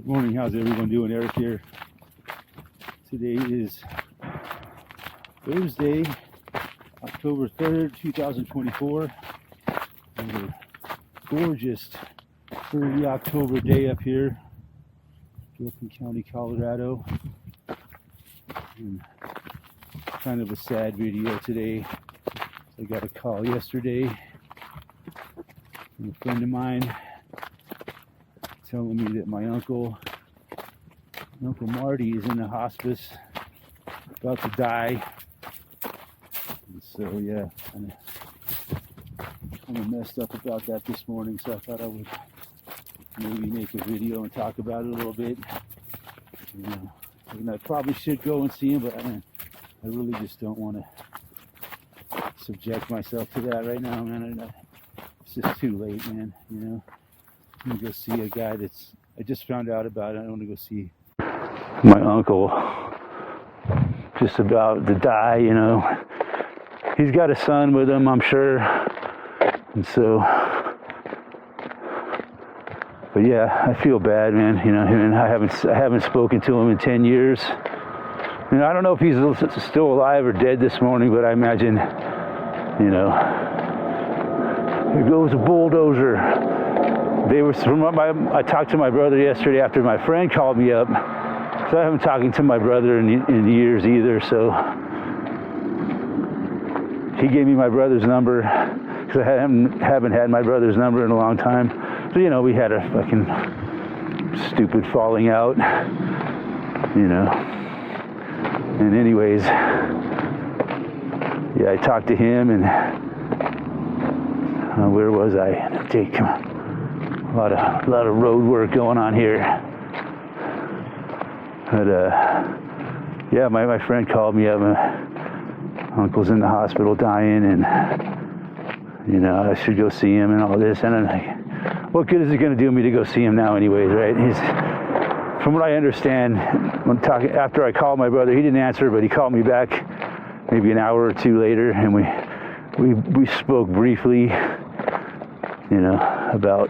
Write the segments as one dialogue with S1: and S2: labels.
S1: Good morning, how's everyone doing? Eric here. Today is Thursday, October 3rd, 2024. And a gorgeous early October day up here, Gilpin County, Colorado. And kind of a sad video today. I got a call yesterday from a friend of mine telling me that my Uncle Marty is in the hospice, about to die. And so yeah, kind of messed up about that this morning, so I thought I would maybe make a video and talk about it a little bit. And I probably should go and see him, but I really just don't want to subject myself to that right now, man. It's just too late, man, you know. I'm gonna go see a guy I just found out about it. I want to go see my uncle, just about to die, you know. He's got a son with him, I'm sure. And so, but yeah, I feel bad, man. You know, and I haven't spoken to him in 10 years. And I don't know if he's still alive or dead this morning, but I imagine, you know, here goes a bulldozer. I talked to my brother yesterday after my friend called me up. So I haven't talked to my brother in years either. So he gave me my brother's number because I haven't had my brother's number in a long time. So, you know, we had a fucking stupid falling out, you know. And anyways, yeah, I talked to him, and where was I? A lot of road work going on here. But yeah, my friend called me up. My uncle's in the hospital dying, and you know, I should go see him and all this. And I'm like, what good is it going to do me to go see him now, anyways, right? From what I understand, after I called my brother, he didn't answer, but he called me back maybe an hour or two later, and we spoke briefly, you know, about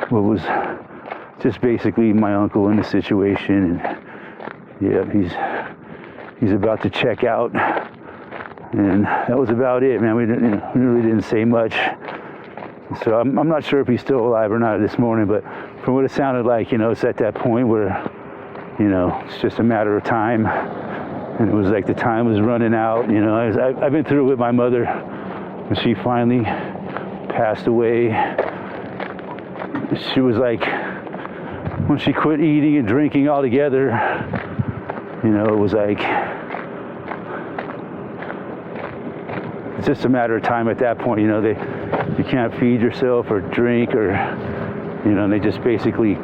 S1: what was just basically my uncle in the situation. And yeah, he's about to check out, and that was about it, man. We really didn't say much. So I'm not sure if he's still alive or not this morning, but from what it sounded like, you know, it's at that point where, you know, it's just a matter of time. And it was like the time was running out, you know. I've been through it with my mother when she finally passed away. She was like, when she quit eating and drinking altogether, you know, it was like, it's just a matter of time at that point, you know. You can't feed yourself or drink, or, you know, and they just basically,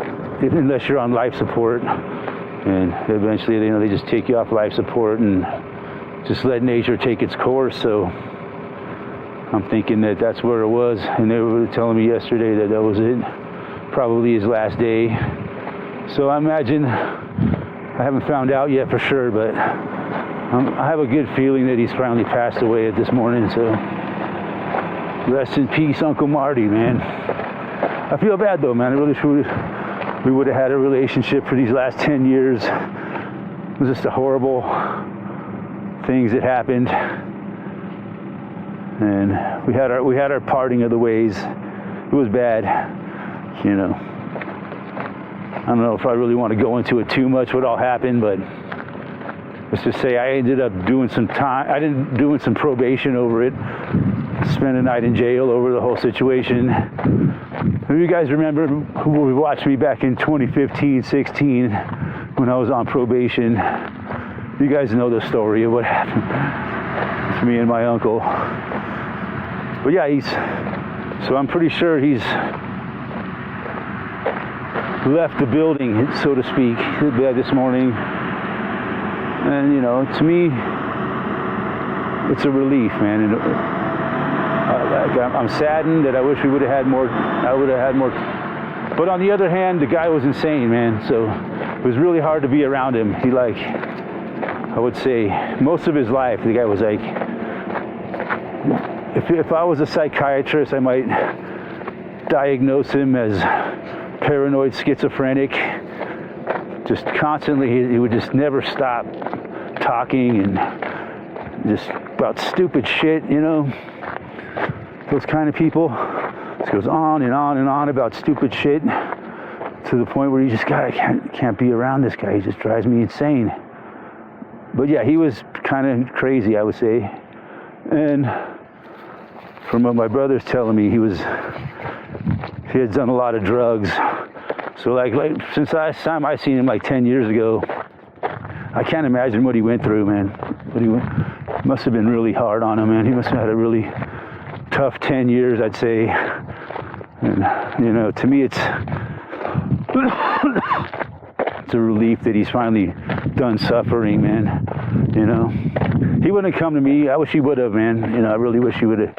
S1: unless you're on life support, and eventually, you know, they just take you off life support and just let nature take its course. So I'm thinking that that's where it was, and they were telling me yesterday that was it, probably his last day. So I imagine, I haven't found out yet for sure, but I have a good feeling that he's finally passed away this morning. So rest in peace, Uncle Marty, man. I feel bad though, man. I really should. We would have had a relationship for these last 10 years. It was just a horrible things that happened, and we had our parting of the ways. It was bad, you know. I don't know if I really want to go into it too much, what all happened, but let's just say I ended up doing some probation over it. Spent a night in jail over the whole situation. If you guys remember who watched me back in 2015, 16, when I was on probation, you guys know the story of what happened to me and my uncle. But yeah, so I'm pretty sure he's left the building, so to speak, this morning. And, you know, to me, it's a relief, man. And, I'm saddened that I wish we would have had more. I would have had more. But on the other hand, the guy was insane, man. So it was really hard to be around him. He, like, I would say, most of his life, the guy was like, if I was a psychiatrist, I might diagnose him as paranoid schizophrenic. Just constantly, he would just never stop talking and just about stupid shit, you know. Those kind of people. Just goes on and on and on about stupid shit to the point where you just can't be around this guy. He just drives me insane. But yeah, he was kind of crazy, I would say. And from what my brother's telling me, he had done a lot of drugs. So like since last time I seen him like 10 years ago, I can't imagine what he went through, man. Must have been really hard on him, man. He must have had a really tough 10 years, I'd say. And, you know, to me it's a relief that he's finally done suffering, man. You know, he wouldn't have come to me. I wish he would have, man. You know, I really wish he would have.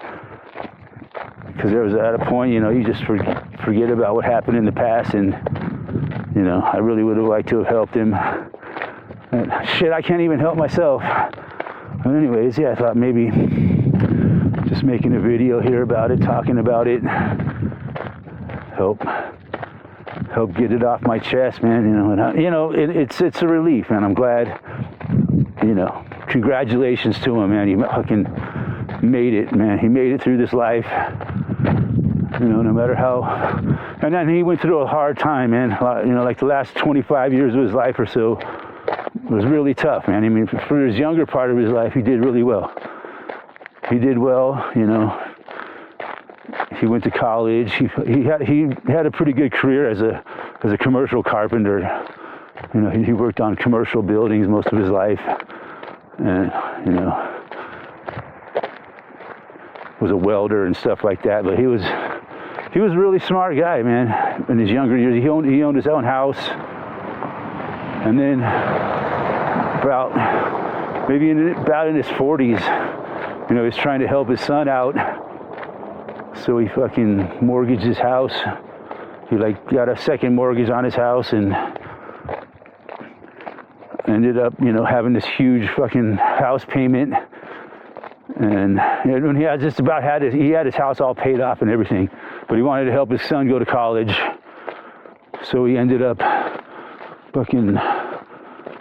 S1: Because there was at a point, you know, you just forget about what happened in the past, and, you know, I really would have liked to have helped him. And shit, I can't even help myself. But anyways, yeah, I thought maybe just making a video here about it, talking about it, help get it off my chest, man. You know, it's a relief, man. I'm glad. You know, congratulations to him, man. He fucking made it, man. He made it through this life. You know, no matter how. And then he went through a hard time, man. You know, like the last 25 years of his life or so was really tough, man. I mean, for his younger part of his life, he did really well. He did well, you know. He went to college. He had a pretty good career as a commercial carpenter. You know, he worked on commercial buildings most of his life, and you know, was a welder and stuff like that. But he was a really smart guy, man. In his younger years, he owned his own house, and then about in his 40s, you know, he was trying to help his son out. So he fucking mortgaged his house. He like got a second mortgage on his house and ended up, you know, having this huge fucking house payment. And when he had his house all paid off and everything, but he wanted to help his son go to college. So he ended up fucking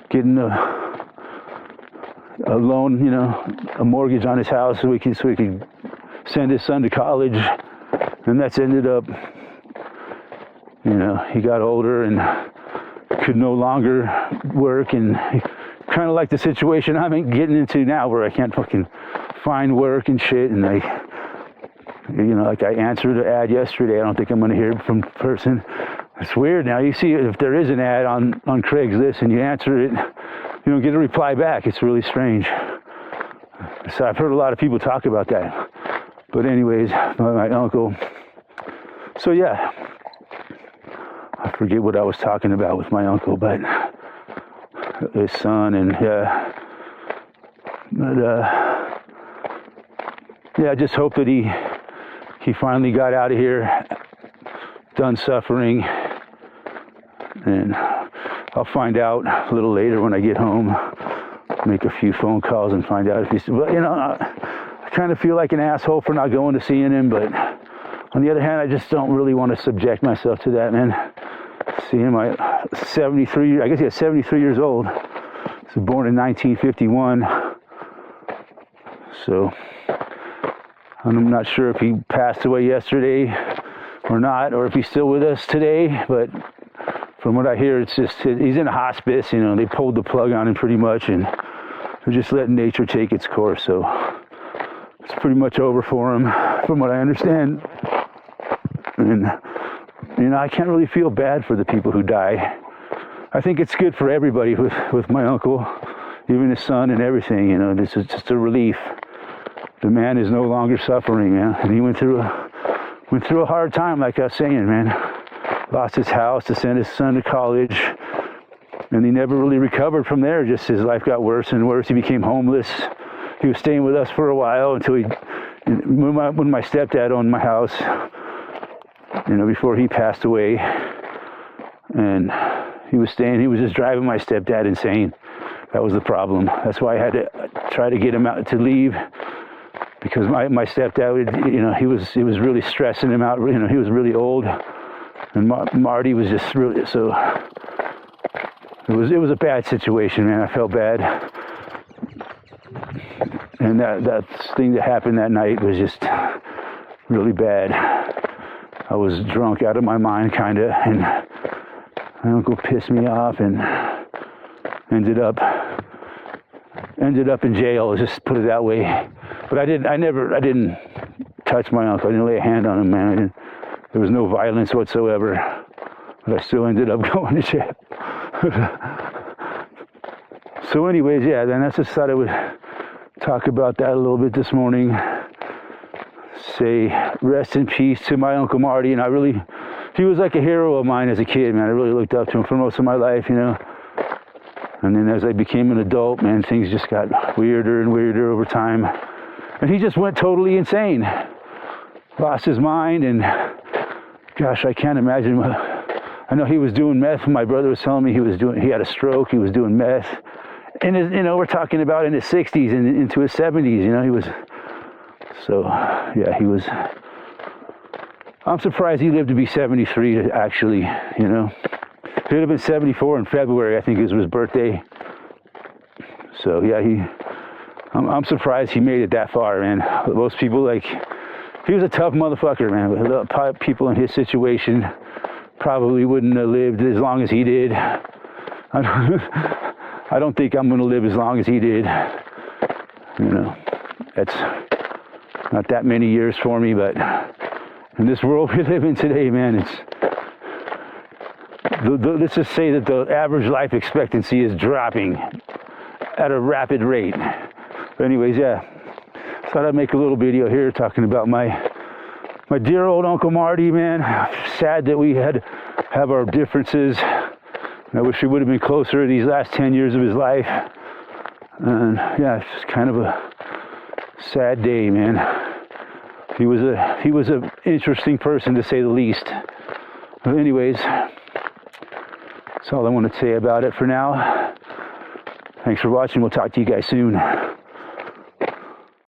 S1: getting a loan, you know, a mortgage on his house so he could send his son to college. And that's ended up, you know, he got older and could no longer work, and kind of like the situation I'm getting into now, where I can't fucking find work and shit. And I answered an ad yesterday. I don't think I'm going to hear from the person. It's weird now. You see, if there is an ad on Craigslist and you answer it, you don't get a reply back. It's really strange. So I've heard a lot of people talk about that. But anyways, my uncle. So yeah, I forget what I was talking about with my uncle, but his son, and I just hope that he finally got out of here, done suffering, and I'll find out a little later when I get home, make a few phone calls and find out if he's, but you know, I kind of feel like an asshole for not going to seeing him, but on the other hand, I just don't really want to subject myself to that, man. See him at 73, I guess he was 73 years old. He was born in 1951. So I'm not sure if he passed away yesterday or not, or if he's still with us today, but from what I hear, it's just, he's in a hospice, you know, they pulled the plug on him pretty much, and they're just letting nature take its course. So it's pretty much over for him, from what I understand. And, you know, I can't really feel bad for the people who die. I think it's good for everybody with my uncle, even his son and everything, you know. This is just a relief. The man is no longer suffering, man. And he went through a hard time, like I was saying, man. Lost his house to send his son to college, and he never really recovered from there. Just his life got worse and worse. He became homeless. He was staying with us for a while until when my stepdad owned my house, you know, before he passed away. And he was just driving my stepdad insane. That was the problem. That's why I had to try to get him out to leave, because my stepdad would, you know, he was really stressing him out. You know, he was really old, And Marty was just really, so it was a bad situation, man. I felt bad. And that thing that happened that night was just really bad. I was drunk out of my mind, kind of, and my uncle pissed me off and ended up in jail. Let's just put it that way. But I didn't touch my uncle. I didn't lay a hand on him, man. There was no violence whatsoever. But I still ended up going to jail. So anyways, yeah, then I just thought I would talk about that a little bit this morning. Say rest in peace to my Uncle Marty. And he was like a hero of mine as a kid, man. I really looked up to him for most of my life, you know. And then as I became an adult, man, things just got weirder and weirder over time. And he just went totally insane. Lost his mind, and gosh, I can't imagine. I know he was doing meth. My brother was telling me he had a stroke, he was doing meth. And we're talking about in his 60s and into his 70s, you know, I'm surprised he lived to be 73, actually, you know. He would have been 74 in February, I think it was his birthday. So, yeah, I'm surprised he made it that far, man. Most people, he was a tough motherfucker, man. But people in his situation probably wouldn't have lived as long as he did. I don't think I'm going to live as long as he did. You know, that's not that many years for me, but in this world we live in today, man, let's just say that the average life expectancy is dropping at a rapid rate. But anyways, yeah, thought I'd make a little video here talking about my dear old Uncle Marty, man. Sad that we had have our differences. I wish we would have been closer these last 10 years of his life. And yeah, it's just kind of a sad day, man. He was an interesting person, to say the least. But anyways, that's all I want to say about it for now. Thanks for watching. We'll talk to you guys soon.